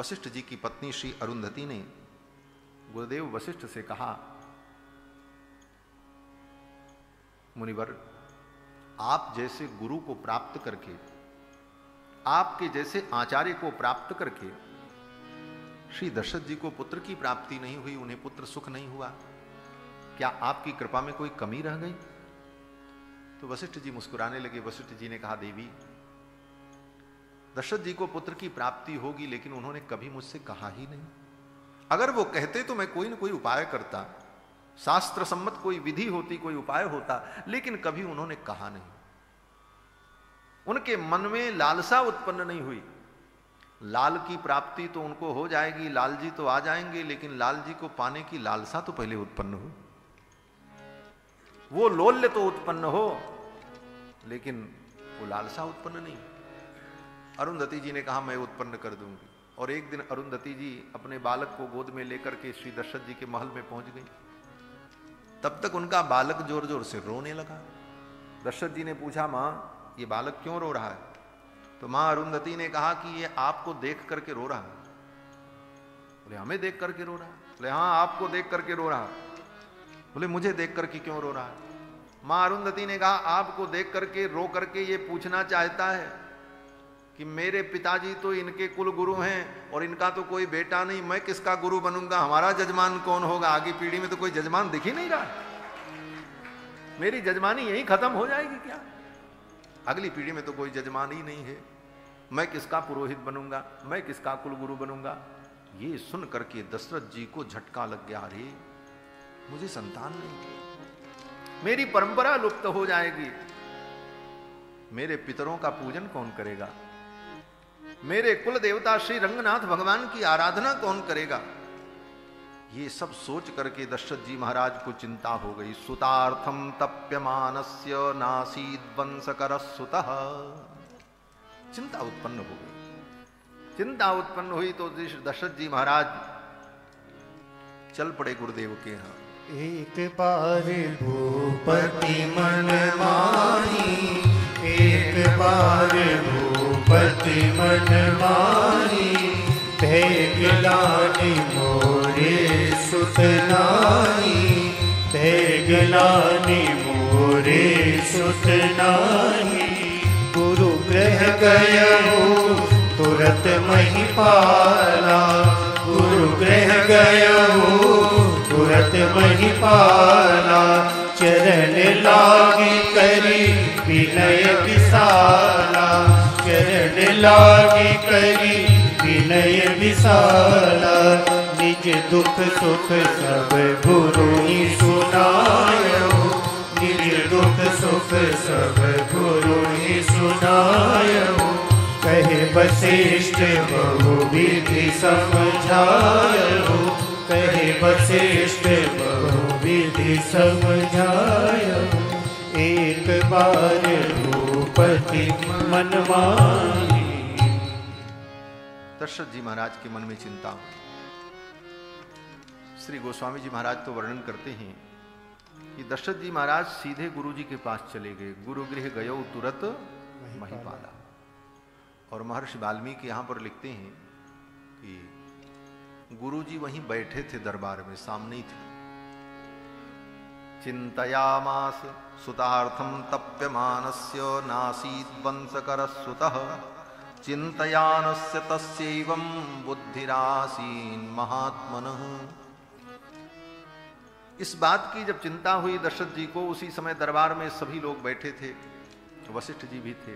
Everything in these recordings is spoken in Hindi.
वशिष्ठ जी की पत्नी श्री अरुंधति ने गुरुदेव वशिष्ठ से कहा, मुनिवर, आप जैसे गुरु को प्राप्त करके, आपके जैसे आचार्य को प्राप्त करके श्री दशरथ जी को पुत्र की प्राप्ति नहीं हुई, उन्हें पुत्र सुख नहीं हुआ, क्या आपकी कृपा में कोई कमी रह गई? तो वशिष्ठ जी मुस्कुराने लगे। वशिष्ठ जी ने कहा, देवी, दशरथ जी को पुत्र की प्राप्ति होगी, लेकिन उन्होंने कभी मुझसे कहा ही नहीं। अगर वो कहते तो मैं कोई ना कोई उपाय करता, शास्त्र सम्मत कोई विधि होती, कोई उपाय होता, लेकिन कभी उन्होंने कहा नहीं। उनके मन में लालसा उत्पन्न नहीं हुई। लाल की प्राप्ति तो उनको हो जाएगी, लाल जी तो आ जाएंगे, लेकिन लाल जी को पाने की लालसा तो पहले उत्पन्न हो, वो लोल्य तो उत्पन्न हो, लेकिन वो लालसा उत्पन्न नहीं। अरुंधति जी ने कहा, मैं उत्पन्न कर दूंगी। और एक दिन अरुंधति जी अपने बालक को गोद में लेकर के श्री दशरथ जी के महल में पहुंच गई। तब तक उनका बालक जोर जोर से रोने लगा। दशरथ जी ने पूछा, मां, ये बालक क्यों रो रहा है? तो मां अरुंधति ने कहा कि ये आपको देख करके रो रहा है। बोले, हमें देख करके रो रहा है? बोले, हाँ, आपको देख करके रो रहा है। बोले, मुझे देख करके क्यों रो रहा है? मां अरुंधति ने कहा, आपको देख करके रो करके ये पूछना चाहता है कि मेरे पिताजी तो इनके कुल गुरु हैं और इनका तो कोई बेटा नहीं, मैं किसका गुरु बनूंगा? हमारा जजमान कौन होगा? आगे पीढ़ी में तो कोई जजमान दिख ही नहीं रहा, मेरी जजमानी यही खत्म हो जाएगी क्या? अगली पीढ़ी में तो कोई जजमान ही नहीं है, मैं किसका पुरोहित बनूंगा? मैं किसका कुल गुरु बनूंगा? ये सुन करके दशरथ जी को झटका लग गया, अरे मुझे संतान नहीं, मेरी परंपरा लुप्त हो जाएगी, मेरे पितरों का पूजन कौन करेगा? मेरे कुल देवता श्री रंगनाथ भगवान की आराधना कौन करेगा? ये सब सोच करके दशरथ जी महाराज को चिंता हो गई। सुतार्थम तप्यमानस्य नासीद वंशकर सुतः, चिंता उत्पन्न हो गई। चिंता उत्पन्न हुई तो दशरथ जी महाराज चल पड़े गुरुदेव के यहाँ। एक बार भूपति मन माही, एक बार भूपति मन माही, भेगलानि मोरे सुत नाहि, भेगलानि मोरे सुत नाहि। गुरु गृह गयहु तुरत महिपाला, गुरु गृह गयहु तुरत महिपाला। चरण लागी करी विनय विशाला, चरण लागी करी विनय विशाला। निज दुख सुख सब गुरु ही सुनायो, निज दुख सुख सब गुरु ही सुनायो। कहे वशिष्ठ बहुविधि समझायो, कहे वशिष्ठ बहुविधि समझायो। एक बार भूपति मन माही। दशरथ जी महाराज के मन में चिंता हुई। श्री गोस्वामी जी महाराज तो वर्णन करते हैं कि दशरथ जी महाराज सीधे गुरु जी के पास चले गए। गुरु गृह गयो तुरत महिपाला। और महर्षि वाल्मीकि यहां पर लिखते हैं कि गुरु जी वहीं बैठे थे, दरबार में सामने ही थे। चिंतयामास सुतार्थम तप्यमानस्य नासीद वंशकर सुतः, चिंतयानस्य तस्यैवं बुद्धिरासीन महात्मनः। इस बात की जब चिंता हुई दशरथ जी को, उसी समय दरबार में सभी लोग बैठे थे, वशिष्ठ जी भी थे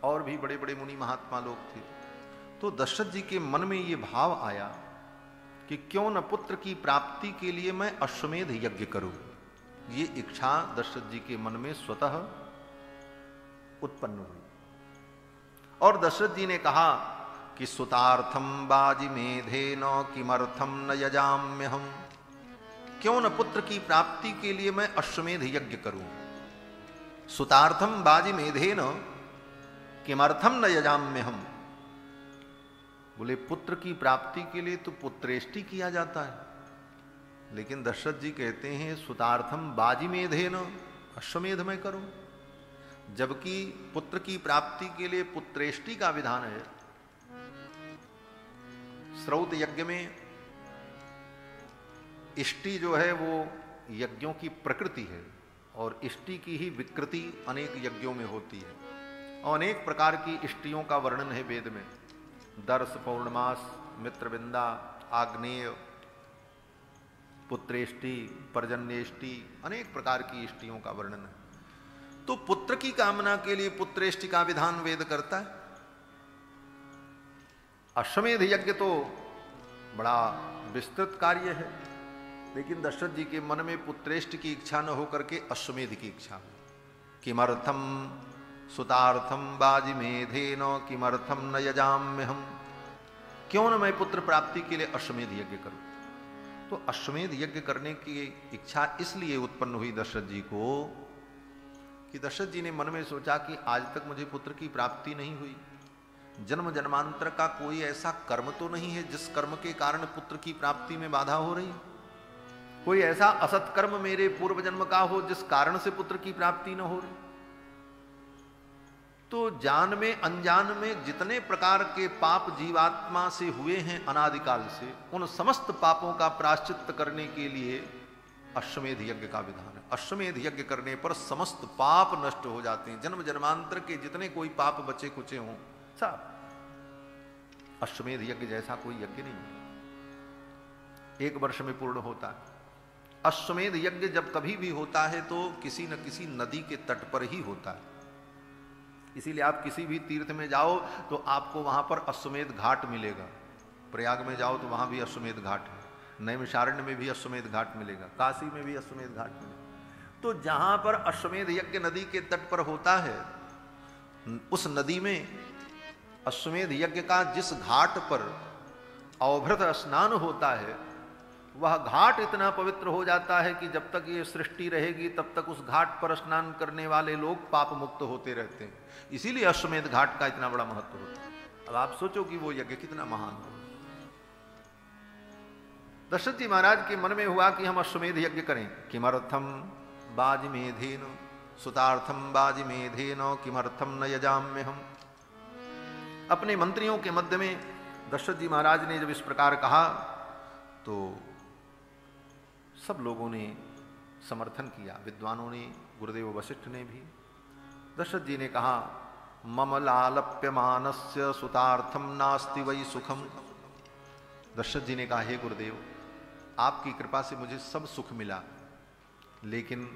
और भी बड़े बड़े मुनि महात्मा लोग थे। तो दशरथ जी के मन में ये भाव आया कि क्यों न पुत्र की प्राप्ति के लिए मैं अश्वमेध यज्ञ करूं। ये इच्छा दशरथ जी के मन में स्वतः उत्पन्न हुई। और दशरथ जी ने कहा कि सुतार्थम बाजिमेधेन किमर्थम न यजाम्यहम्, क्यों न पुत्र की प्राप्ति के लिए मैं अश्वमेध यज्ञ करूं। सुतार्थम बाजिमेधेन किमर्थम न यजाम्यहम्, बोले पुत्र की प्राप्ति के लिए तो पुत्रेष्टि किया जाता है, लेकिन दशरथ जी कहते हैं सुतार्थम बाजिमेधेन, अश्वमेध में करूं, जबकि पुत्र की प्राप्ति के लिए पुत्रेष्टि का विधान है। श्रौत यज्ञ में इष्टि जो है वो यज्ञों की प्रकृति है और इष्टि की ही विकृति अनेक यज्ञों में होती है और अनेक प्रकार की इष्टियों का वर्णन है वेद में। दर्श, पौर्णमास, मित्रविंदा, आग्नेय, पुत्रेष्टि, पर्जन्येष्टि, अनेक प्रकार की इष्टियों का वर्णन है। तो पुत्र की कामना के लिए पुत्रेष्टि का विधान वेद करता है। अश्वमेध यज्ञ तो बड़ा विस्तृत कार्य है, लेकिन दशरथ जी के मन में पुत्रेष्टि की इच्छा न होकर के अश्वमेध की इच्छा हो। किमर्थम सुतार्थम बाजिमेधेन किमर्थम न यजाम्य हम, क्यों न मैं पुत्र प्राप्ति के लिए अश्वमेध यज्ञ करूं। तो अश्वमेध यज्ञ करने की इच्छा इसलिए उत्पन्न हुई दशरथ जी को कि दशरथ जी ने मन में सोचा कि आज तक मुझे पुत्र की प्राप्ति नहीं हुई। जन्म जन्मांतर का कोई ऐसा कर्म तो नहीं है जिस कर्म के कारण पुत्र की प्राप्ति में बाधा हो रही। कोई ऐसा असत कर्म मेरे पूर्व जन्म का हो जिस कारण से पुत्र की प्राप्ति न हो रही। तो जान में अनजान में जितने प्रकार के पाप जीवात्मा से हुए हैं अनादिकाल से, उन समस्त पापों का प्रायश्चित करने के लिए अश्वमेध यज्ञ का विधान है। अश्वमेध यज्ञ करने पर समस्त पाप नष्ट हो जाते हैं। जन्म जन्मांतर के जितने कोई पाप बचे कुचे हों सब, अश्वमेध यज्ञ जैसा कोई यज्ञ नहीं है, एक वर्ष में पूर्ण होता है। अश्वमेध यज्ञ जब कभी भी होता है तो किसी न किसी नदी के तट पर ही होता है। इसीलिए आप किसी भी तीर्थ में जाओ तो आपको वहां पर अश्वमेध घाट मिलेगा। प्रयाग में जाओ तो वहां भी अश्वमेध घाट है, नैमिषारण्य में भी अश्वमेध घाट मिलेगा, काशी में भी अश्वमेध घाट मिलेगा। तो जहां पर अश्वमेध यज्ञ नदी के तट पर होता है, उस नदी में अश्वमेध यज्ञ का जिस घाट पर अवभृत स्नान होता है, वह घाट इतना पवित्र हो जाता है कि जब तक ये सृष्टि रहेगी तब तक उस घाट पर स्नान करने वाले लोग पाप मुक्त होते रहते हैं। इसीलिए अश्वमेध घाट का इतना बड़ा महत्व होता है। अब आप सोचो कि वो यज्ञ कितना महान हो। दशरथ जी महाराज के मन में हुआ कि हम अश्वमेध यज्ञ करें। किमर्थम बाजिमेधेन सुतार्थम बाजिमेधेन किमर्थम न यजाम्य हम। अपने मंत्रियों के मध्य में दशरथ जी महाराज ने जब इस प्रकार कहा तो सब लोगों ने समर्थन किया, विद्वानों ने, गुरुदेव वशिष्ठ ने भी। दशरथ जी ने कहा, मम लालप्यमानस्य सुतार्थम नास्ति वै सुखम। दशरथ जी ने कहा, हे गुरुदेव, आपकी कृपा से मुझे सब सुख मिला, लेकिन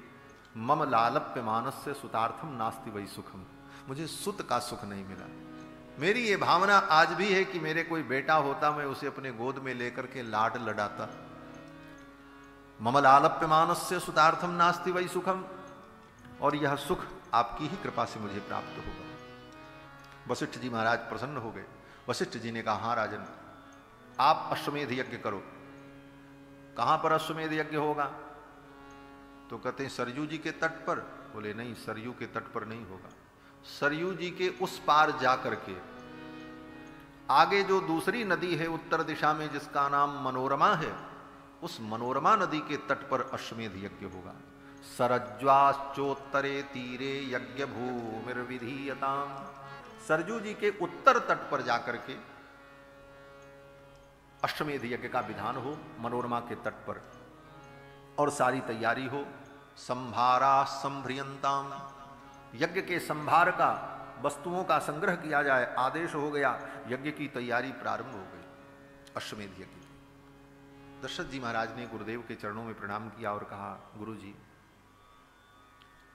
मम लालप्यमानस्य सुतार्थम नास्ति वै सुखम, मुझे सुत का सुख नहीं मिला। मेरी ये भावना आज भी है कि मेरे कोई बेटा होता, मैं उसे अपने गोद में लेकर के लाड लडाता। मम लालप्यमानस्य सुतार्थम नास्ति वै सुखम, और यह सुख आपकी ही कृपा से मुझे प्राप्त होगा। वशिष्ठ जी महाराज प्रसन्न हो गए। वशिष्ठ जी ने कहा, हाँ राजन, आप अश्वमेध यज्ञ करो। कहां पर अश्वमेध यज्ञ होगा? तो कहते हैं सरयू जी के तट पर। बोले नहीं, सरयू के तट पर नहीं होगा। सरयू जी के उस पार जाकर के आगे जो दूसरी नदी है उत्तर दिशा में, जिसका नाम मनोरमा है, उस मनोरमा नदी के तट पर अश्वमेध यज्ञ होगा। सरज्वाश्चोत्तरे तीरे यज्ञ भूमिर्विधीयताम। सरजू जी के उत्तर तट पर जाकर के अश्वमेध यज्ञ का विधान हो, मनोरमा के तट पर, और सारी तैयारी हो। संभारा संभ्रियंताम, यज्ञ के संभार का, वस्तुओं का संग्रह किया जाए, आदेश हो गया, यज्ञ की तैयारी प्रारंभ हो गई। अश्वमेध यज्ञ। दशरथ जी महाराज ने गुरुदेव के चरणों में प्रणाम किया और कहा, गुरु जी,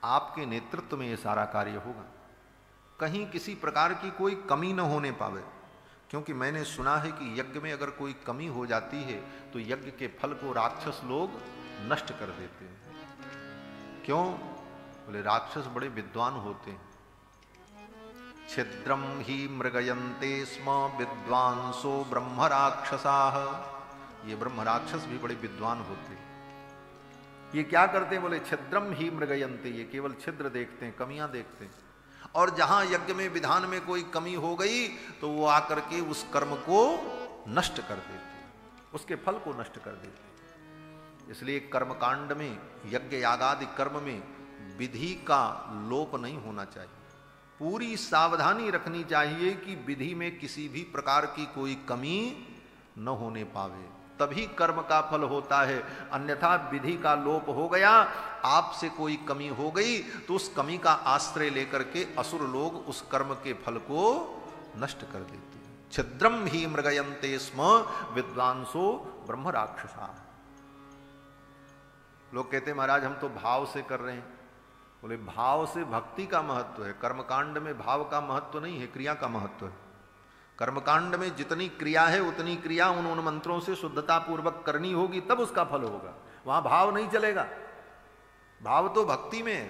आपके नेतृत्व में यह सारा कार्य होगा, कहीं किसी प्रकार की कोई कमी न होने पावे, क्योंकि मैंने सुना है कि यज्ञ में अगर कोई कमी हो जाती है तो यज्ञ के फल को राक्षस लोग नष्ट कर देते हैं। क्यों? बोले राक्षस बड़े विद्वान होते हैं। छिद्रम ही मृगयन्ते स्म विद्वांसो ब्रह्म राक्षसाः। ये ब्रह्म राक्षस भी बड़े विद्वान होते हैं। ये क्या करते हैं? बोले छिद्रम ही मृगयन्ते, ये केवल छिद्र देखते हैं, कमियां देखते हैं, और जहां यज्ञ में विधान में कोई कमी हो गई तो वो आकर के उस कर्म को नष्ट कर देते, उसके फल को नष्ट कर देते। इसलिए कर्मकांड में, यज्ञ यागादि कर्म में विधि का लोप नहीं होना चाहिए। पूरी सावधानी रखनी चाहिए कि विधि में किसी भी प्रकार की कोई कमी न होने पावे, तभी कर्म का फल होता है। अन्यथा विधि का लोप हो गया, आपसे कोई कमी हो गई तो उस कमी का आश्रय लेकर के असुर लोग उस कर्म के फल को नष्ट कर देते हैं। छिद्रम ही मृगयन्ते स्म विद्वांसो ब्रह्म राक्षसा। लोग कहते हैं महाराज हम तो भाव से कर रहे हैं। बोले भाव से भक्ति का महत्व है, कर्मकांड में भाव का महत्व नहीं है, क्रिया का महत्व है। कर्मकांड में जितनी क्रिया है उतनी क्रिया उन मंत्रों से शुद्धता पूर्वक करनी होगी, तब उसका फल होगा। वहां भाव नहीं चलेगा। भाव तो भक्ति में है,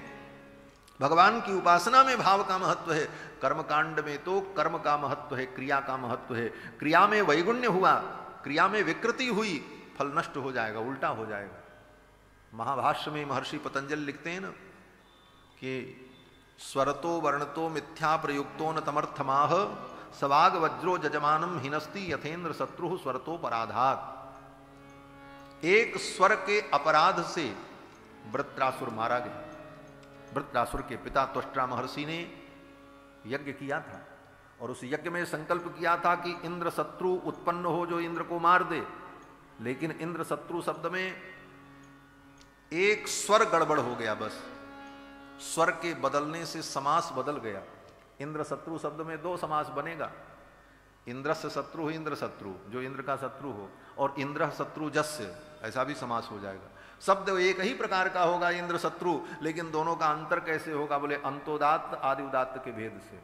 भगवान की उपासना में भाव का महत्व है। कर्मकांड में तो कर्म का महत्व है, क्रिया का महत्व है। क्रिया में वैगुण्य हुआ, क्रिया में विकृति हुई, फल नष्ट हो जाएगा, उल्टा हो जाएगा। महाभाष्य में महर्षि पतंजलि लिखते हैं ना कि स्वरतो वर्णतो मिथ्या प्रयुक्तो न तमर्थमाह सवाग वज्रो जजमानम हिनस्ति यथेन्द्र शत्रु स्वरतो पराधात। एक स्वर के अपराध से वृत्रासुर मारा गया। वृत्रासुर के पिता त्वष्ट्रा महर्षि ने यज्ञ किया था और उस यज्ञ में संकल्प किया था कि इंद्र शत्रु उत्पन्न हो जो इंद्र को मार दे। लेकिन इंद्र शत्रु शब्द में एक स्वर गड़बड़ हो गया, बस स्वर के बदलने से समास बदल गया। इंद्र शत्रु शब्द में दो समास बनेगा, इंद्रस्य शत्रु हो इंद्र शत्रु, जो इंद्र का शत्रु हो, और इंद्र शत्रु जस्य, ऐसा भी समास हो जाएगा। शब्द एक ही प्रकार का होगा इंद्र शत्रु, लेकिन दोनों का अंतर कैसे होगा? बोले अंतोदात्त आदि उदात्त के भेद से।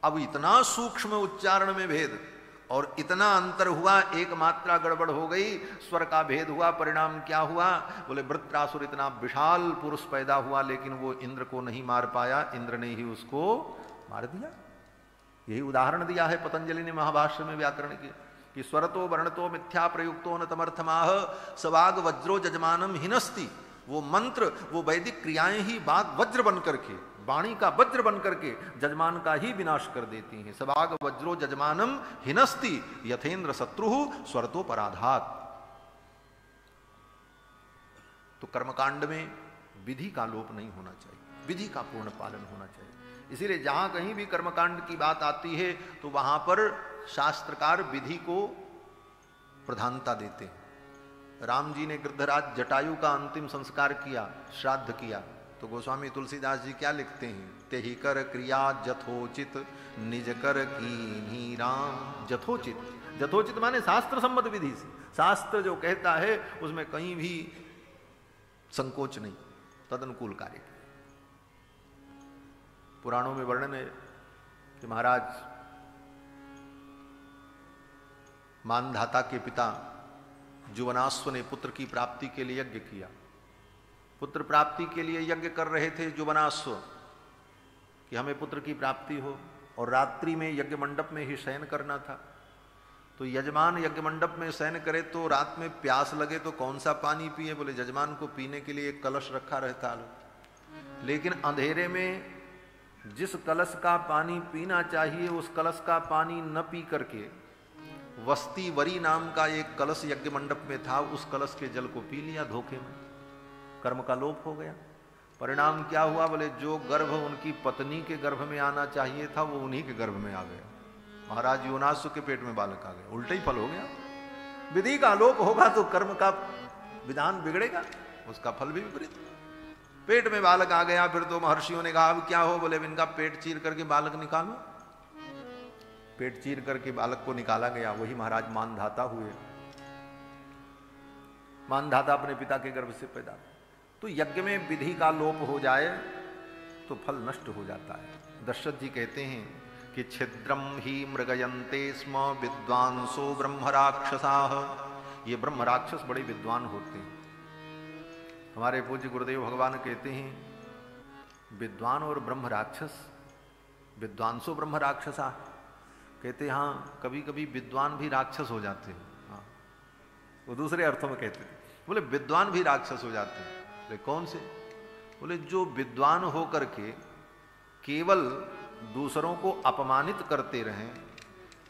अब इतना सूक्ष्म उच्चारण में भेद और इतना अंतर हुआ, एक मात्रा गड़बड़ हो गई, स्वर का भेद हुआ, परिणाम क्या हुआ? बोले वृत्रासुर इतना विशाल पुरुष पैदा हुआ, लेकिन वो इंद्र को नहीं मार पाया, इंद्र ने ही उसको मार दिया। यही उदाहरण दिया है पतंजलि ने महाभाष्य में व्याकरण के, कि स्वरतो वर्णतो मिथ्या प्रयुक्तो न तमर्थमाह सवाग वज्रो जजमानम हिनस्ति। वो मंत्र, वो वैदिक क्रियाएं ही बाग वज्र बन करके, वाणी का वज्र बन करके जजमान का ही विनाश कर देती हैं। सवाग वज्रो जजमानम हिनस्ति यथेन्द्र शत्रु स्वरतो पराधात। तो कर्मकांड में विधि का लोप नहीं होना चाहिए, विधि का पूर्ण पालन होना चाहिए। इसीलिए जहां कहीं भी कर्मकांड की बात आती है तो वहां पर शास्त्रकार विधि को प्रधानता देते हैं। राम जी ने गृद्धराज जटायु का अंतिम संस्कार किया, श्राद्ध किया, तो गोस्वामी तुलसीदास जी क्या लिखते हैं? तेहि कर क्रिया जथोचित निज कर कीन्ही राम। जथोचित, जथोचित माने शास्त्र सम्मत विधि से। शास्त्र जो कहता है उसमें कहीं भी संकोच नहीं, तदनुकूल कार्य। पुराणों में वर्णन है कि महाराज मानधाता के पिता जुवनाश्व ने पुत्र की प्राप्ति के लिए यज्ञ किया। पुत्र प्राप्ति के लिए यज्ञ कर रहे थे जुवनाश्व कि हमें पुत्र की प्राप्ति हो, और रात्रि में यज्ञ मंडप में ही शयन करना था। तो यजमान यज्ञ मंडप में शयन करे तो रात में प्यास लगे तो कौन सा पानी पिए? बोले यजमान को पीने के लिए एक कलश रखा रहता, लेकिन अंधेरे में जिस कलश का पानी पीना चाहिए उस कलश का पानी न पी करके वस्ती वरी नाम का एक कलश यज्ञ मंडप में था, उस कलश के जल को पी लिया धोखे में। कर्म का लोप हो गया। परिणाम क्या हुआ? बोले जो गर्भ उनकी पत्नी के गर्भ में आना चाहिए था वो उन्हीं के गर्भ में आ गया। महाराज योनासु के पेट में बालक आ गया, उल्टा ही फल हो गया। विधि का लोप होगा तो कर्म का विधान बिगड़ेगा, उसका फल भी विपरीत। पेट में बालक आ गया, फिर तो महर्षियों ने कहा अब क्या हो? बोले इनका पेट चीर करके बालक निकालो। पेट चीर करके बालक को निकाला गया। वही महाराज मानधाता हुए। मानधाता अपने पिता के गर्भ से पैदा। तो यज्ञ में विधि का लोप हो जाए तो फल नष्ट हो जाता है। दशरथ जी कहते हैं कि छिद्रम ही मृगयन्ते स्म विद्वांसो ब्रह्म राक्षसाः। ये ब्रह्म राक्षस बड़े विद्वान होते हैं। हमारे पूज्य गुरुदेव भगवान कहते हैं विद्वान और ब्रह्म राक्षस, विद्वांसो ब्रह्म राक्षसा। कहते हैं हाँ, कभी कभी विद्वान भी राक्षस हो जाते हैं। हाँ, वो दूसरे अर्थों में कहते थे। बोले विद्वान भी राक्षस हो जाते हैं। बोले कौन से? बोले जो विद्वान होकर के केवल दूसरों को अपमानित करते रहें,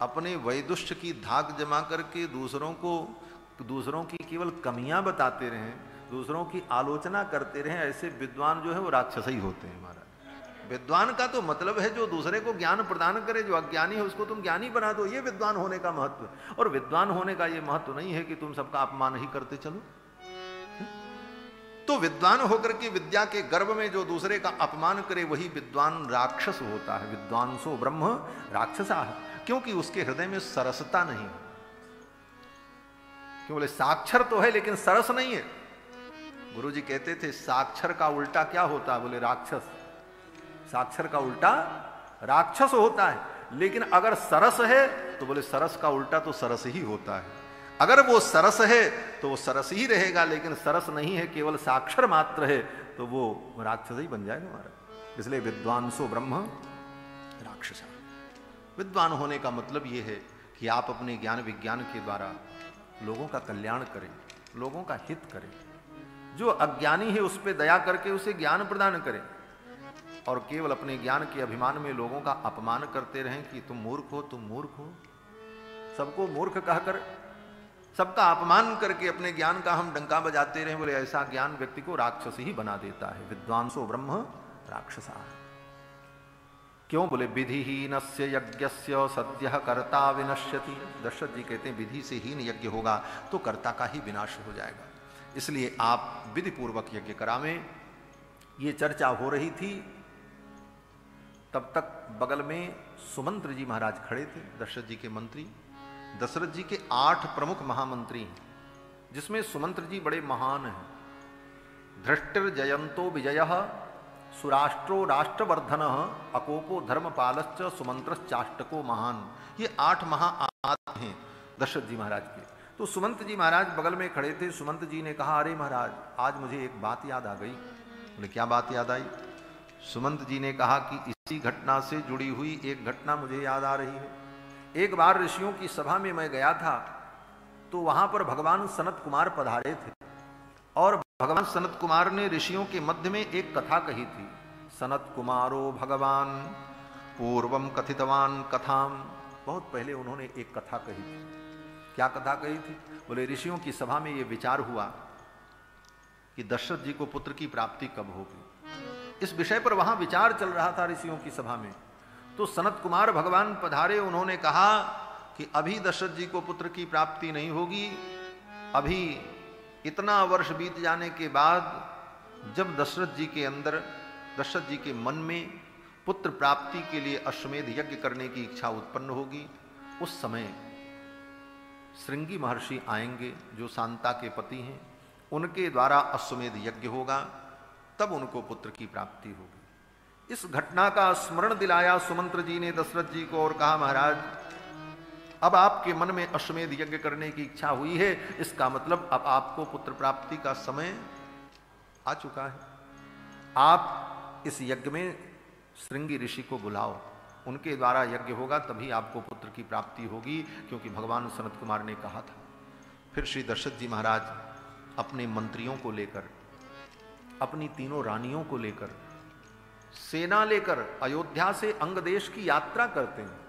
अपने वैदुष्य की धाक जमा करके दूसरों की केवल कमियां बताते रहें, दूसरों की आलोचना करते रहें, ऐसे विद्वान जो है वो राक्षस ही होते हैं। महाराज विद्वान का तो मतलब है जो दूसरे को ज्ञान प्रदान करे, जो अज्ञानी है उसको तुम ज्ञानी बना दो, ये विद्वान होने का महत्व। और विद्वान होने का ये महत्व नहीं है कि तुम सबका अपमान ही करते चलो। तो विद्वान होकर के विद्या के गर्भ में जो दूसरे का अपमान करे वही विद्वान राक्षस होता है। विद्वांसो ब्रह्म राक्षसा, क्योंकि उसके हृदय में सरसता नहीं। क्यों बोले? साक्षर तो है लेकिन सरस नहीं है। गुरुजी कहते थे साक्षर का उल्टा क्या होता है? बोले राक्षस। साक्षर का उल्टा राक्षस होता है। लेकिन अगर सरस है तो बोले सरस का उल्टा तो सरस ही होता है। अगर वो सरस है तो वो सरस ही रहेगा, लेकिन सरस नहीं है, केवल साक्षर मात्र है, तो वो राक्षस ही बन जाएगा हमारा। इसलिए विद्वांसो ब्रह्म राक्षसा। विद्वान होने का मतलब ये है कि आप अपने ज्ञान विज्ञान के द्वारा लोगों का कल्याण करें, लोगों का हित करें। जो अज्ञानी है उस पर दया करके उसे ज्ञान प्रदान करें, और केवल अपने ज्ञान के अभिमान में लोगों का अपमान करते रहें कि तुम मूर्ख हो, तुम मूर्ख हो। सबको मूर्ख कहकर, सबका अपमान करके अपने ज्ञान का हम डंका बजाते रहें, बोले ऐसा ज्ञान व्यक्ति को राक्षस ही बना देता है। विद्वांसो ब्रह्म राक्षसा। क्यों? बोले विधिहीनस्य यज्ञस्य सद्यः कर्ता विनश्यति। दशरथ जी कहते हैं विधि से हीन यज्ञ होगा तो कर्ता का ही विनाश हो जाएगा। इसलिए आप विधि पूर्वक यज्ञ करावें। ये चर्चा हो रही थी, तब तक बगल में सुमंत्र जी महाराज खड़े थे, दशरथ जी के मंत्री। दशरथ जी के 8 प्रमुख महामंत्री हैं, जिसमें सुमंत्र जी बड़े महान हैं। धृष्टिर जयंतो विजयः, सुराष्ट्रो राष्ट्रवर्धन, अकोपो धर्मपालश्च, सुमंत्रश्चाष्टको महान। ये 8 महाआदि हैं दशरथ जी महाराज के। तो सुमंत जी महाराज बगल में खड़े थे। सुमंत जी ने कहा, अरे महाराज आज मुझे एक बात याद आ गई। बोले क्या बात याद आई? सुमंत जी ने कहा कि इसी घटना से जुड़ी हुई एक घटना मुझे याद आ रही है। एक बार ऋषियों की सभा में मैं गया था, तो वहां पर भगवान सनत कुमार पधारे थे, और भगवान सनत कुमार ने ऋषियों के मध्य में एक कथा कही थी। सनत कुमारो भगवान पूर्वम कथितवान कथाम। बहुत पहले उन्होंने एक कथा कही थी। क्या कथा कही थी? बोले ऋषियों की सभा में यह विचार हुआ कि दशरथ जी को पुत्र की प्राप्ति कब होगी। इस विषय पर वहां विचार चल रहा था ऋषियों की सभा में। तो सनत कुमार भगवान पधारे। उन्होंने कहा कि अभी दशरथ जी को पुत्र की प्राप्ति नहीं होगी। अभी इतना वर्ष बीत जाने के बाद जब दशरथ जी के अंदर, दशरथ जी के मन में पुत्र प्राप्ति के लिए अश्वमेध यज्ञ करने की इच्छा उत्पन्न होगी, उस समय श्रृंगी महर्षि आएंगे जो शांता के पति हैं, उनके द्वारा अश्वमेध यज्ञ होगा, तब उनको पुत्र की प्राप्ति होगी। इस घटना का स्मरण दिलाया सुमंत्र जी ने दशरथ जी को और कहा, महाराज अब आपके मन में अश्वमेध यज्ञ करने की इच्छा हुई है, इसका मतलब अब आपको पुत्र प्राप्ति का समय आ चुका है। आप इस यज्ञ में श्रृंगी ऋषि को बुलाओ, उनके द्वारा यज्ञ होगा, तभी आपको पुत्र की प्राप्ति होगी, क्योंकि भगवान सनत कुमार ने कहा था। फिर श्री दशरथ जी महाराज अपने मंत्रियों को लेकर, अपनी तीनों रानियों को लेकर, सेना लेकर अयोध्या से अंग देश की यात्रा करते हैं,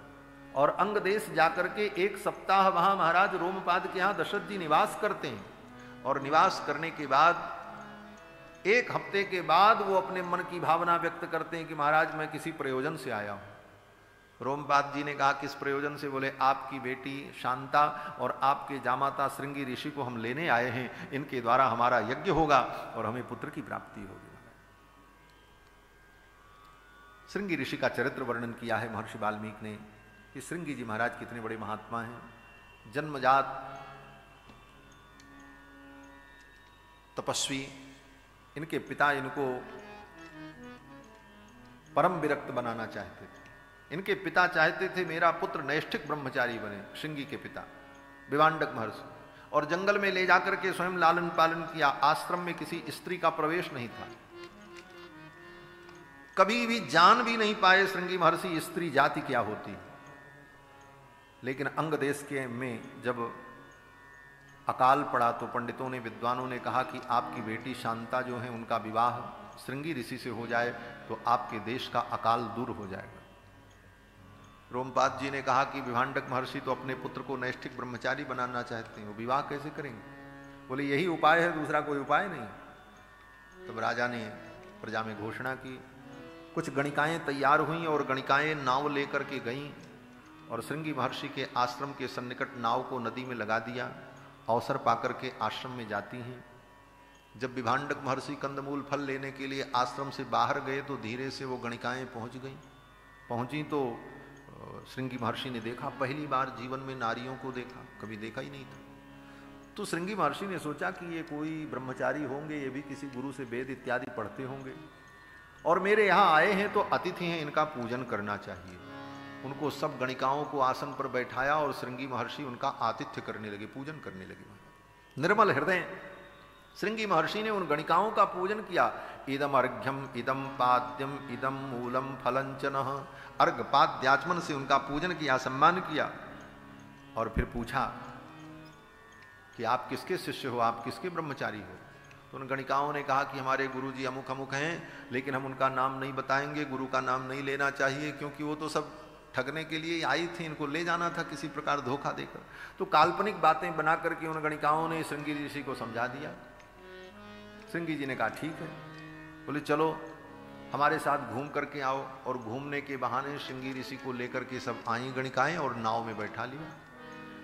और अंग देश जाकर के 1 सप्ताह वहां महाराज रोमपाद के यहां दशरथ जी निवास करते हैं। और निवास करने के बाद 1 हफ्ते के बाद वो अपने मन की भावना व्यक्त करते हैं कि महाराज मैं किसी प्रयोजन से आया हूं। रोमपाद जी ने कहा, किस प्रयोजन से? बोले आपकी बेटी शांता और आपके जामाता श्रृंगी ऋषि को हम लेने आए हैं, इनके द्वारा हमारा यज्ञ होगा और हमें पुत्र की प्राप्ति होगी। श्रृंगी ऋषि का चरित्र वर्णन किया है महर्षि वाल्मीकि ने कि श्रृंगी जी महाराज कितने बड़े महात्मा हैं। जन्मजात तपस्वी, इनके पिता इनको परम विरक्त बनाना चाहते थे। इनके पिता चाहते थे मेरा पुत्र नैष्ठिक ब्रह्मचारी बने, श्रृंगी के पिता विवांडक महर्षि, और जंगल में ले जाकर के स्वयं लालन पालन किया। आश्रम में किसी स्त्री का प्रवेश नहीं था, कभी भी जान भी नहीं पाए श्रृंगी महर्षि स्त्री जाति क्या होती। लेकिन अंग देश के में जब अकाल पड़ा तो पंडितों ने, विद्वानों ने कहा कि आपकी बेटी शांता जो है उनका विवाह श्रृंगी ऋषि से हो जाए तो आपके देश का अकाल दूर हो जाएगा। रोमपाद जी ने कहा कि विभांडक महर्षि तो अपने पुत्र को नैष्ठिक ब्रह्मचारी बनाना चाहते हैं, वो विवाह कैसे करेंगे? बोले यही उपाय है, दूसरा कोई उपाय नहीं। तब राजा ने प्रजा में घोषणा की कुछ गणिकाएं तैयार हुईं और गणिकाएं नाव लेकर के गईं और श्रृंगी महर्षि के आश्रम के सन्निकट नाव को नदी में लगा दिया। अवसर पाकर के आश्रम में जाती हैं। जब विभांडक महर्षि कंदमूल फल लेने के लिए आश्रम से बाहर गए तो धीरे से वो गणिकाएं पहुंच गईं। पहुंची तो श्रृंगी महर्षि ने देखा, पहली बार जीवन में नारियों को देखा, कभी देखा ही नहीं था। तो श्रृंगी महर्षि ने सोचा कि ये कोई ब्रह्मचारी होंगे, ये भी किसी गुरु से वेद इत्यादि पढ़ते होंगे और मेरे यहाँ आए हैं तो अतिथि हैं, इनका पूजन करना चाहिए। उनको सब गणिकाओं को आसन पर बैठाया और श्रृंगी महर्षि उनका आतिथ्य करने लगे, पूजन करने लगे। निर्मल हृदय श्रृंगी महर्षि ने उन गणिकाओं का पूजन किया। इदम अर्घ्यम इदम पाद्यम इदम मूलम फलंचन, अर्घ पाद्याचमन से उनका पूजन किया, सम्मान किया और फिर पूछा कि आप किसके शिष्य हो, आप किसके ब्रह्मचारी हो। तो उन गणिकाओं ने कहा कि हमारे गुरुजी अमुक अमुक हैं, लेकिन हम उनका नाम नहीं बताएंगे, गुरु का नाम नहीं लेना चाहिए, क्योंकि वो तो सब ठगने के लिए आई थी, इनको ले जाना था किसी प्रकार धोखा देकर। तो काल्पनिक बातें बना करके उन गणिकाओं ने श्रृंगी ऋषि को समझा दिया। श्रृंगी जी ने कहा ठीक है, बोले चलो हमारे साथ घूम करके आओ। और घूमने के बहाने श्रृंगी ऋषि को लेकर के सब आई गणिकाएं और नाव में बैठा लिया।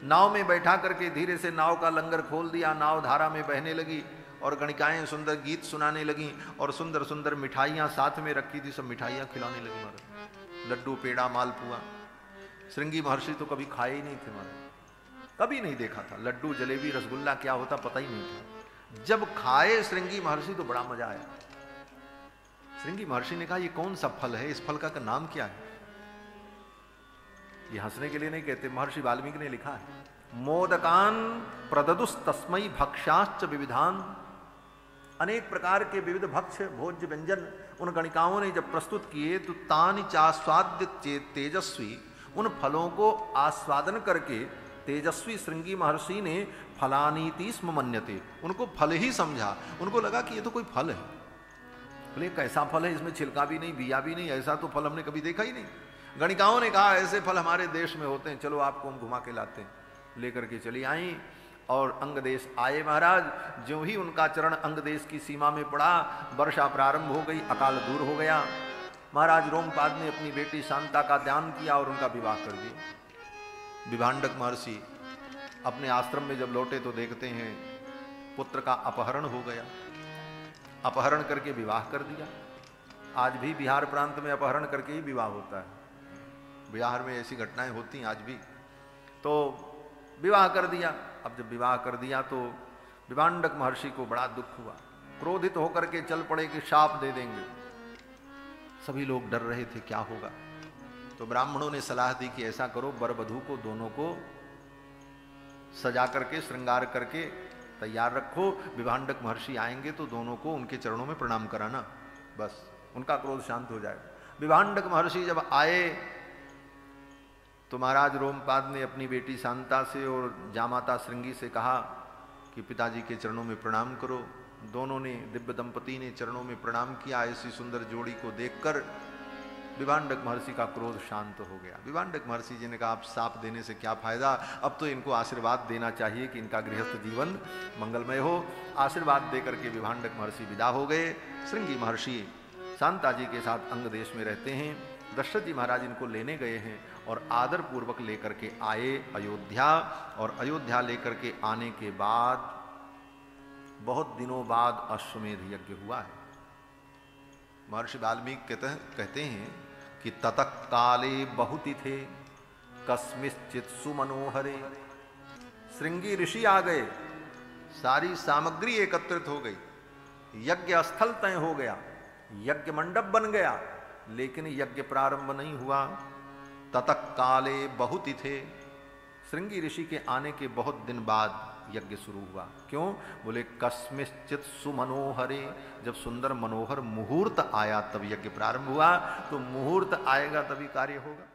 नाव में बैठा करके धीरे से नाव का लंगर खोल दिया, नाव धारा में बहने लगी और गणिकाएं सुंदर गीत सुनाने लगी और सुंदर सुंदर मिठाइयां साथ में रखी थी, सब मिठाइयां खिलाने लगी महाराज, लड्डू पेड़ा मालपुआ। श्रृंगी महर्षि तो कभी खाए ही नहीं थे महाराज, कभी नहीं देखा था लड्डू जलेबी रसगुल्ला क्या होता पता ही नहीं था। जब खाए श्रृंगी महर्षि तो बड़ा मजा आया। श्रृंगी महर्षि ने कहा ये कौन सा फल है, इस फल का नाम क्या है। ये हंसने के लिए नहीं कहते, महर्षि वाल्मीकि ने लिखा है मोदकान प्रददुस तस्मै भक्षाश्च विविधान। अनेक प्रकार के विविध भक्ष्य भोज्य व्यंजन उन गणिकाओं ने जब प्रस्तुत किए तो तानि चास्वाद्य तेजस्वी, उन फलों को आस्वादन करके तेजस्वी श्रृंगी महर्षि ने फलानीति स्म मन्यते, उनको फल ही समझा। उनको लगा कि ये तो कोई फल है, बोले कैसा फल है, इसमें छिलका भी नहीं बिया भी नहीं, ऐसा तो फल हमने कभी देखा ही नहीं। गणिकाओं ने कहा ऐसे फल हमारे देश में होते हैं, चलो आपको हम घुमा के लाते हैं। लेकर के चली आई और अंग देश आए महाराज। ज्यों ही उनका चरण अंग देश की सीमा में पड़ा, वर्षा प्रारंभ हो गई, अकाल दूर हो गया। महाराज रोमपाद ने अपनी बेटी शांता का ध्यान किया और उनका विवाह कर दिया। विभांडक महर्षि अपने आश्रम में जब लौटे तो देखते हैं पुत्र का अपहरण हो गया। अपहरण करके विवाह कर दिया। आज भी बिहार प्रांत में अपहरण करके ही विवाह होता है, बिहार में ऐसी घटनाएं होती हैं आज भी। तो विवाह कर दिया। अब जब विवाह कर दिया तो विभांडक महर्षि को बड़ा दुख हुआ, क्रोधित होकर के चल पड़े कि शाप दे देंगे। सभी लोग डर रहे थे क्या होगा। तो ब्राह्मणों ने सलाह दी कि ऐसा करो, वर वधू को दोनों को सजा करके श्रृंगार करके तैयार रखो, विभांडक महर्षि आएंगे तो दोनों को उनके चरणों में प्रणाम कराना, बस उनका क्रोध शांत हो जाएगा। विभांडक महर्षि जब आए तो महाराज रोमपाद ने अपनी बेटी शांता से और जामाता श्रृंगी से कहा कि पिताजी के चरणों में प्रणाम करो। दोनों ने, दिव्य दंपति ने चरणों में प्रणाम किया। ऐसी सुंदर जोड़ी को देखकर विभांडक महर्षि का क्रोध शांत हो गया। विभांडक महर्षि जी ने कहा आप शाप देने से क्या फायदा, अब तो इनको आशीर्वाद देना चाहिए कि इनका गृहस्थ जीवन मंगलमय हो। आशीर्वाद देकर के विभांडक महर्षि विदा हो गए। श्रृंगी महर्षि शांता जी के साथ अंग देश में रहते हैं। दशरथ जी महाराज इनको लेने गए हैं और आदर पूर्वक लेकर के आए अयोध्या। और अयोध्या लेकर के आने के बाद बहुत दिनों बाद अश्वमेध यज्ञ हुआ है। महर्षि वाल्मीकि कहते हैं कि ततः काले बहुति थे कस्मिश्चित सुमनोहरे। श्रृंगी ऋषि आ गए, सारी सामग्री एकत्रित हो गई, यज्ञ स्थल तय हो गया, यज्ञ मंडप बन गया, लेकिन यज्ञ प्रारंभ नहीं हुआ। ततः काले बहुति थे, श्रृंगी ऋषि के आने के बहुत दिन बाद यज्ञ शुरू हुआ। क्यों? बोले कस्मिश्चित सुमनोहरे, जब सुंदर मनोहर मुहूर्त आया तब यज्ञ प्रारंभ हुआ। तो मुहूर्त आएगा तभी कार्य होगा।